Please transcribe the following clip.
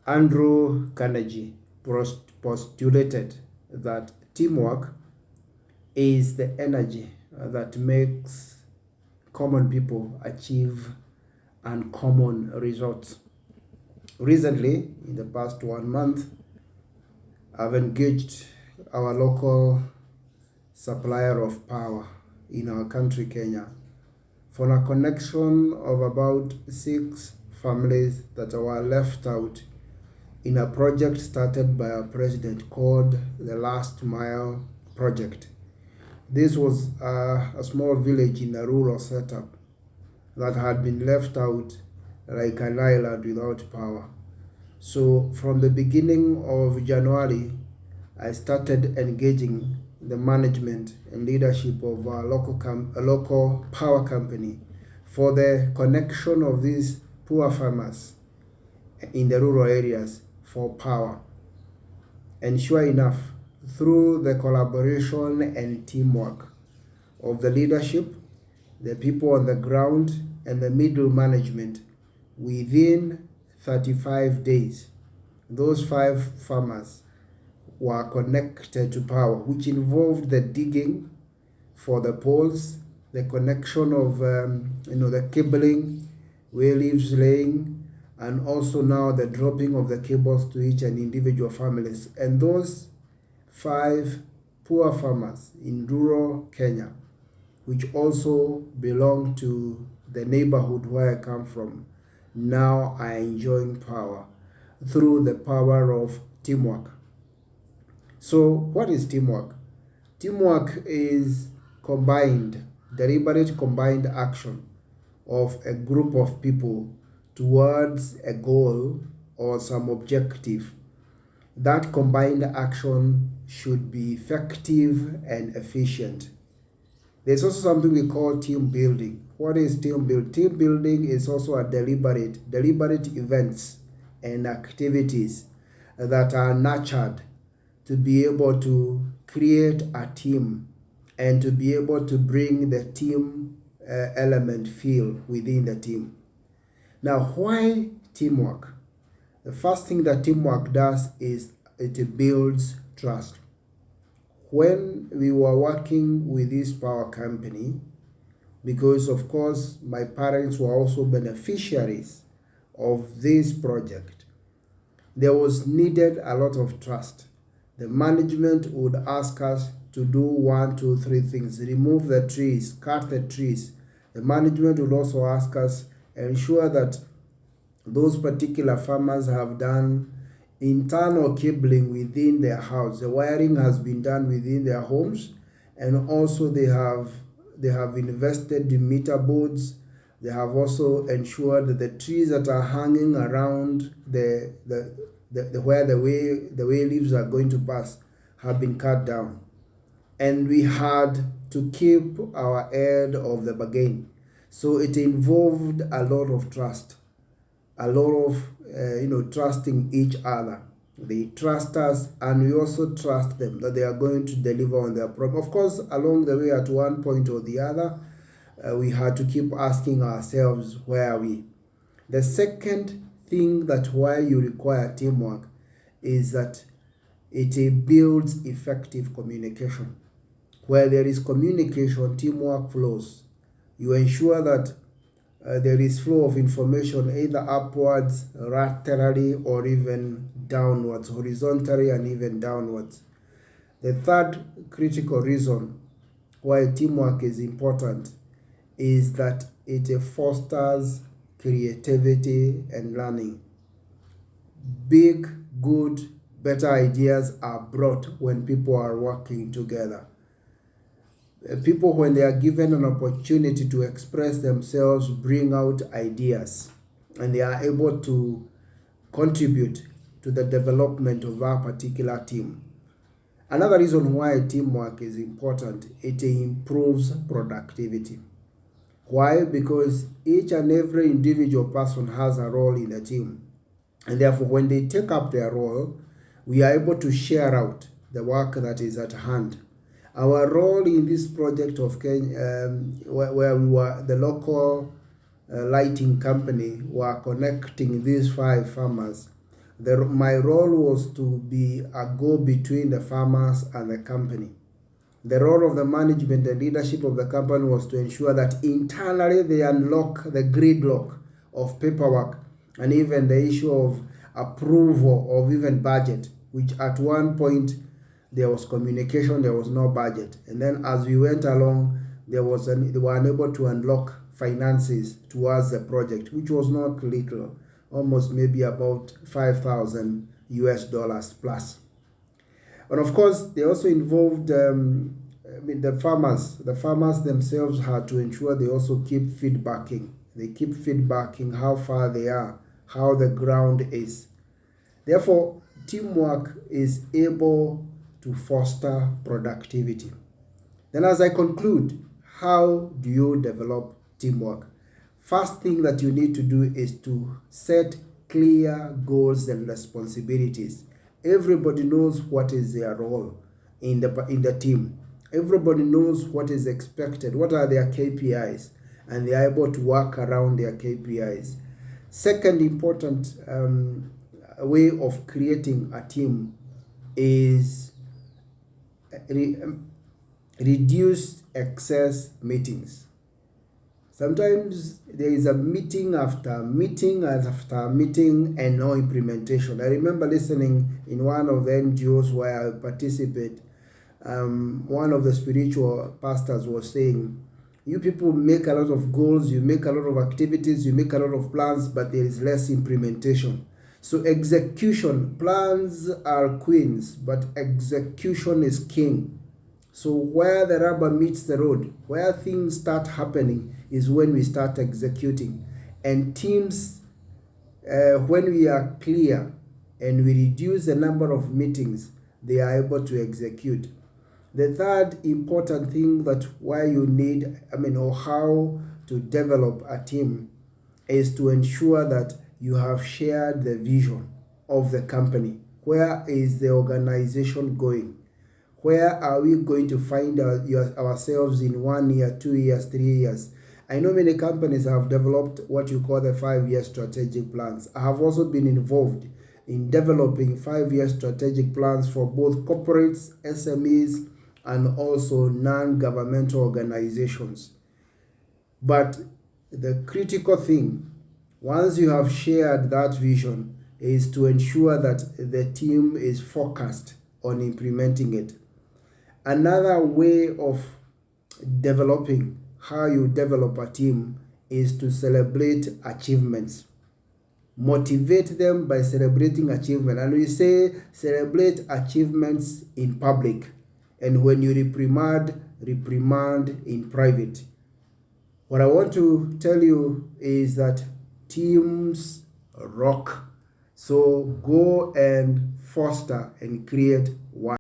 Andrew Carnegie postulated that teamwork is the energy that makes common people achieve uncommon results. Recently, in the past 1 month, I've engaged our local supplier of power in our country, Kenya, for a connection of about 6 families that were left out in a project started by our president called the Last Mile Project. This was a small village in a rural setup that had been left out like an island without power. So from the beginning of January, I started engaging the management and leadership of a local power company for the connection of these poor farmers in the rural areas for power. And sure enough, through the collaboration and teamwork of the leadership, the people on the ground, and the middle management, within 35 days, those 5 farmers were connected to power, which involved the digging for the poles, the connection of the cabling, where leaves laying, and also now the dropping of the cables to each and individual families. And those 5 poor farmers in rural Kenya, which also belong to the neighborhood where I come from, now are enjoying power through the power of teamwork. So what is teamwork? Teamwork is deliberate combined action of a group of people towards a goal or some objective. That combined action should be effective and efficient. There's also something we call team building. What is team building? Team building is also a deliberate events and activities that are nurtured to be able to create a team and to be able to bring the team element feel within the team. Now, why teamwork? The first thing that teamwork does is it builds trust. When we were working with this power company, because of course my parents were also beneficiaries of this project, there was needed a lot of trust. The management would ask us to do 1, 2, 3 things: remove the trees, cut the trees. The management would also ask us ensure that those particular farmers have done internal cabling within their house. The wiring has been done within their homes, and also they have invested in meter boards. They have also ensured that the trees that are hanging around the where the way leaves are going to pass have been cut down. And we had to keep our end of the bargain. So it involved a lot of trust, a lot of trusting each other. They trust us, and we also trust them that they are going to deliver on their promise. Of course, along the way, at one point or the other, we had to keep asking ourselves, where are we? The second thing that why you require teamwork is that it builds effective communication. Where there is communication, teamwork flows. You ensure that there is flow of information either upwards, laterally, or even downwards, horizontally and even downwards. The third critical reason why teamwork is important is that it fosters creativity and learning. Big, good, better ideas are brought when people are working together. People, when they are given an opportunity to express themselves, bring out ideas, and they are able to contribute to the development of our particular team. Another reason why teamwork is important, it improves productivity. Why? Because each and every individual person has a role in the team, and therefore when they take up their role, we are able to share out the work that is at hand. Our role in this project of Kenya, where we were the local lighting company, were connecting these 5 farmers. My role was to be a go-between the farmers and the company. The role of the management and leadership of the company was to ensure that internally they unlock the gridlock of paperwork and even the issue of approval of even budget, which at one point there was communication, there was no budget. And then as we went along, they were unable to unlock finances towards the project, which was not little, almost maybe about 5,000 US dollars plus. And of course, they also involved the farmers. The farmers themselves had to ensure they also keep feedbacking. They keep feedbacking how far they are, how the ground is. Therefore, teamwork is able to foster productivity. Then as I conclude, how do you develop teamwork? First thing that you need to do is to set clear goals and responsibilities. Everybody knows what is their role in the team. Everybody knows what is expected, what are their KPIs, and they are able to work around their KPIs. Second important way of creating a team is reduce excess meetings. Sometimes there is a meeting after meeting after meeting and no implementation. I remember listening in one of the NGOs where I participate. One of the spiritual pastors was saying, you people make a lot of goals, you make a lot of activities, you make a lot of plans, but there is less implementation. So execution, plans are queens, but execution is king. So where the rubber meets the road, where things start happening is when we start executing. And teams, when we are clear and we reduce the number of meetings, they are able to execute. The third important thing that why you need, or how to develop a team is to ensure that you have shared the vision of the company. Where is the organization going? Where are we going to find ourselves in 1 year, 2 years, 3 years? I know many companies have developed what you call the 5-year strategic plans. I have also been involved in developing 5-year strategic plans for both corporates, SMEs, and also non-governmental organizations. But the critical thing, once you have shared that vision, is to ensure that the team is focused on implementing it. Another way of developing how you develop a team is to celebrate achievements. Motivate them by celebrating achievement. And we say celebrate achievements in public. And when you reprimand in private. What I want to tell you is that teams rock. So go and foster and create one.